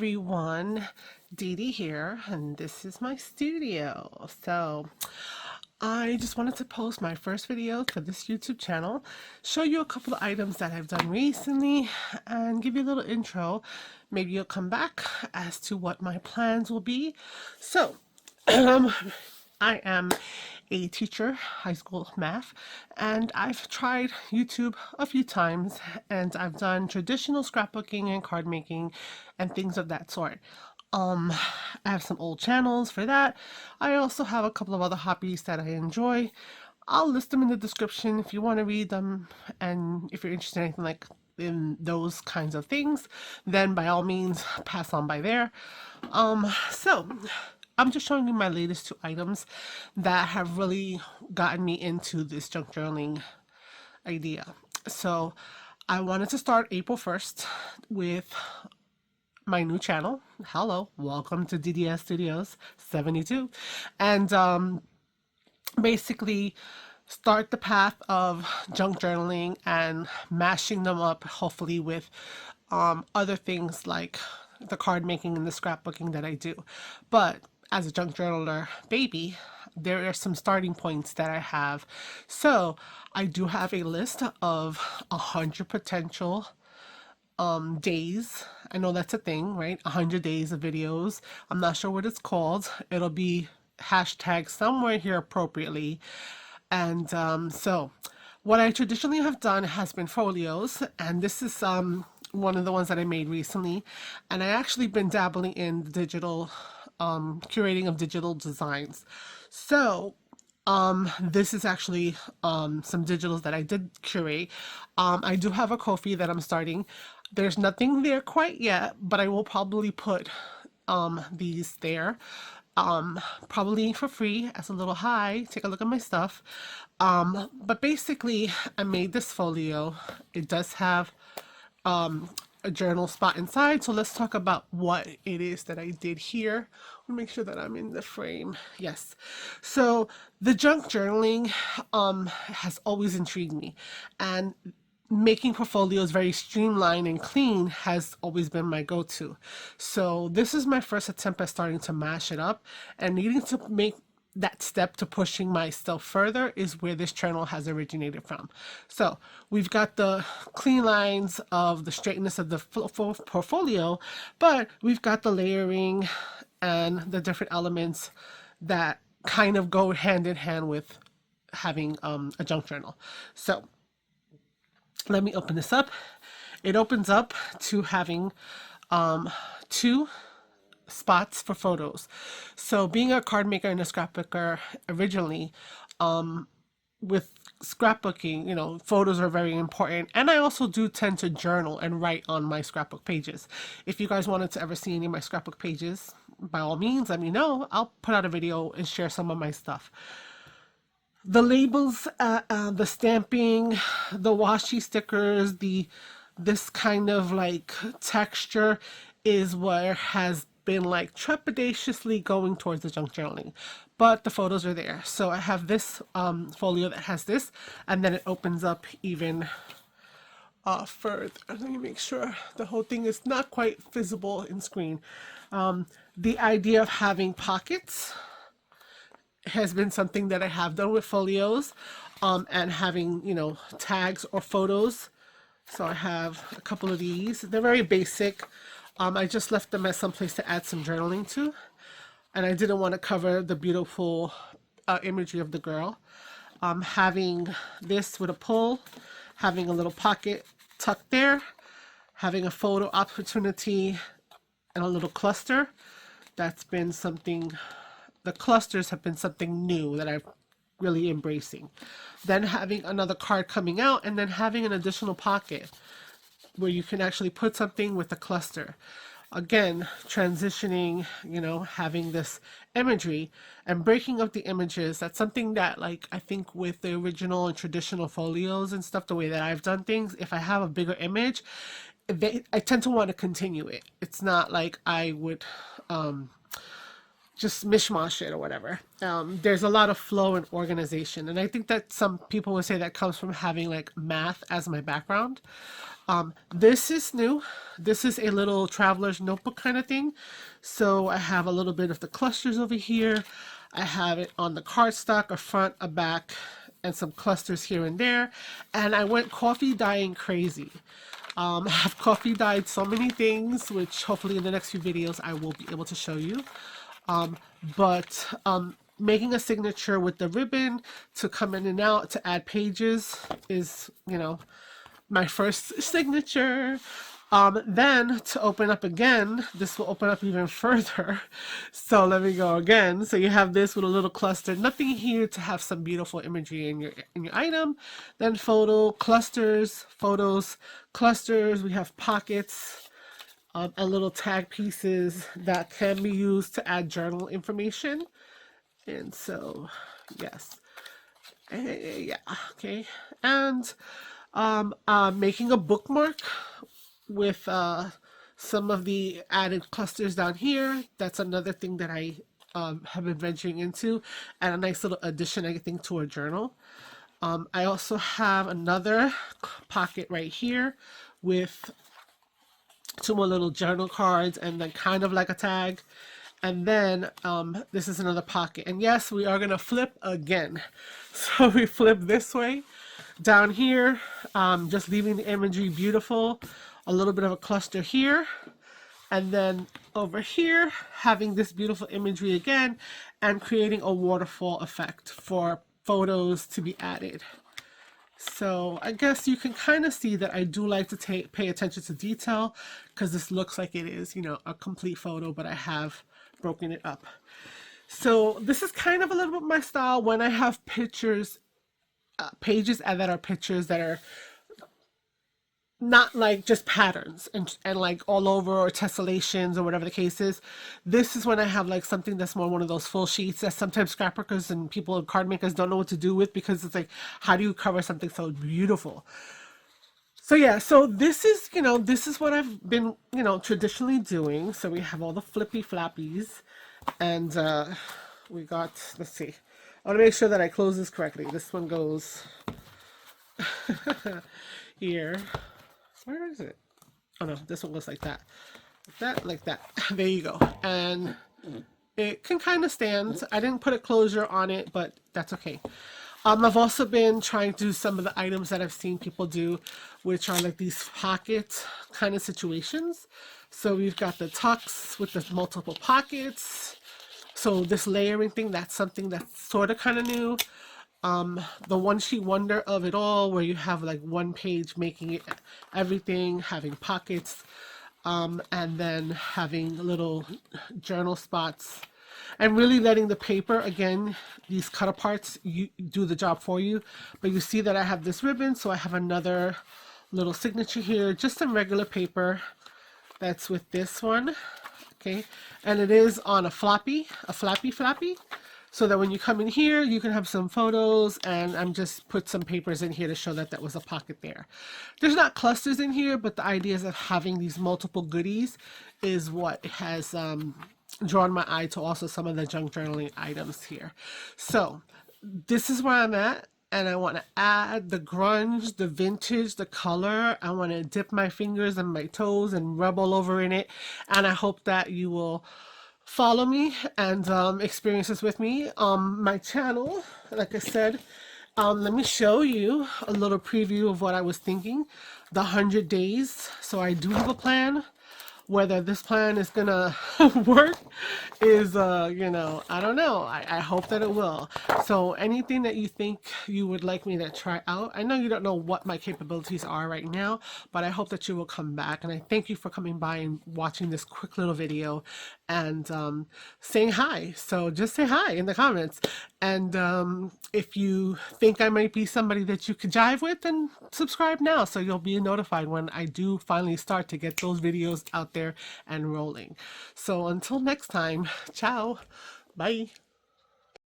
everyone, Dee here, and this is my studio. So I just wanted to post my first video for this YouTube channel, show you a couple of items that I've done recently, and give you a little intro. Maybe you'll come back as to what my plans will be. So I am a teacher, high school math, and I've tried YouTube a few times, and I've done traditional scrapbooking and card making and things of that sort. I have some old channels for that. I also have a couple of other hobbies that I enjoy. I'll list them in the description if you want to read them, and if you're interested in anything like in those kinds of things, then by all means pass on by there. So I'm just showing you my latest two items that have really gotten me into this junk journaling idea. So I wanted to start April 1st with my new channel. Hello, welcome to DDS Studios 72. And basically start the path of junk journaling and mashing them up, hopefully with other things like the card making and the scrapbooking that I do. But as a junk journaler baby, there are some starting points that I have. So I do have a list of 100 potential days. I know that's a thing, right? 100 days of videos. I'm not sure what it's called. It'll be hashtag somewhere here appropriately. And so what I traditionally have done has been folios, and this is one of the ones that I made recently. And I actually been dabbling in digital curating of digital designs. So this is actually some digitals that I did curate. I do have a Ko-fi that I'm starting. There's nothing there quite yet, but I will probably put these there, probably for free as a little hi, take a look at my stuff. But basically I made this folio. It does have a journal spot inside, so let's talk about what it is that I did here. I'll make sure that I'm in the frame. Yes, so the junk journaling has always intrigued me, and making portfolios very streamlined and clean has always been my go-to. So this is my first attempt at starting to mash it up, and needing to make that step to pushing myself further is where this channel has originated from. So we've got the clean lines of the straightness of the portfolio, but we've got the layering and the different elements that kind of go hand in hand with having a junk journal. So let me open this up. It opens up to having two spots for photos. So being a card maker and a scrapbooker originally, with scrapbooking, you know, photos are very important. And I also do tend to journal and write on my scrapbook pages. If you guys wanted to ever see any of my scrapbook pages, by all means, let me know. I'll put out a video and share some of my stuff. The labels, the stamping, the washi stickers, this kind of like texture is what has been like trepidatiously going towards the junk journaling, but the photos are there. So I have this folio that has this, and then it opens up even further. Let me make sure the whole thing is not quite visible in screen. The idea of having pockets has been something that I have done with folios, and having, you know, tags or photos. So I have a couple of these. They're very basic. I just left them as someplace to add some journaling to, and I didn't want to cover the beautiful imagery of the girl. Having this with a pull, having a little pocket tucked there, having a photo opportunity, and a little cluster. That's been something, the clusters have been something new that I'm really embracing. Then having another card coming out, and then having an additional pocket where you can actually put something with a cluster. Again, transitioning, you know, having this imagery and breaking up the images. That's something that, like, I think with the original and traditional folios and stuff, the way that I've done things, if I have a bigger image, I tend to want to continue it. It's not like I would just mishmash it or whatever. There's a lot of flow and organization, and I think that some people would say that comes from having like math as my background. This is new. This is a little traveler's notebook kind of thing. So I have a little bit of the clusters over here. I have it on the cardstock, a front, a back, and some clusters here and there. And I went coffee dyeing crazy. I've coffee dyed so many things, which hopefully in the next few videos I will be able to show you. Making a signature with the ribbon to come in and out to add pages is, you know, my first signature. Then to open up again, this will open up even further. So let me go again. So you have this with a little cluster, nothing here to have some beautiful imagery in your item. Then photo, clusters, photos, clusters. We have pockets and little tag pieces that can be used to add journal information. And so, yes. Yeah, okay. And making a bookmark with some of the added clusters down here. That's another thing that I have been venturing into, and a nice little addition, I think, to a journal. I also have another pocket right here with two more little journal cards and then kind of like a tag. And then this is another pocket. And yes, we are going to flip again. So we flip this way. Down here, just leaving the imagery beautiful. A little bit of a cluster here. And then over here, having this beautiful imagery again and creating a waterfall effect for photos to be added. So I guess you can kind of see that I do like to pay attention to detail, because this looks like it is, you know, a complete photo, but I have broken it up. So this is kind of a little bit my style when I have pictures, pages that are pictures that are not like just patterns and like all over, or tessellations or whatever the case is. This is when I have like something that's more one of those full sheets that sometimes scrapbookers and people, card makers, don't know what to do with, because it's like, how do you cover something so beautiful? So yeah, so this is, you know, this is what I've been, you know, traditionally doing. So we have all the flippy flappies, and we got, let's see, I want to make sure that I close this correctly. This one goes here. Where is it? Oh no, this one goes like that. Like that, like that. There you go. And it can kind of stand. I didn't put a closure on it, but that's okay. I've also been trying to do some of the items that I've seen people do, which are like these pocket kind of situations. So we've got the tucks with the multiple pockets. So this layering thing, that's something that's sort of kind of new. The one sheet wonder of it all, where you have like one page making it everything, having pockets, and then having little journal spots. And really letting the paper, again, these cut aparts, you do the job for you. But you see that I have this ribbon, so I have another little signature here, just some regular paper. That's with this one, okay? And it is on a flappy, so that when you come in here, you can have some photos, and I'm just put some papers in here to show that that was a pocket there. There's not clusters in here, but the idea is of having these multiple goodies is what has drawn my eye to also some of the junk journaling items here. So this is where I'm at, and I want to add the grunge, the vintage, the color. I want to dip my fingers and my toes and rub all over in it, and I hope that you will follow me and experience this with me. My channel, like I said, let me show you a little preview of what I was thinking. The 100 days. So I do have a plan. Whether this plan is gonna work is, you know, I don't know. I hope that it will. So anything that you think you would like me to try out, I know you don't know what my capabilities are right now, but I hope that you will come back. And I thank you for coming by and watching this quick little video and saying hi. So just say hi in the comments. And if you think I might be somebody that you could jive with, then subscribe now so you'll be notified when I do finally start to get those videos out there and rolling. So until next time, ciao, bye.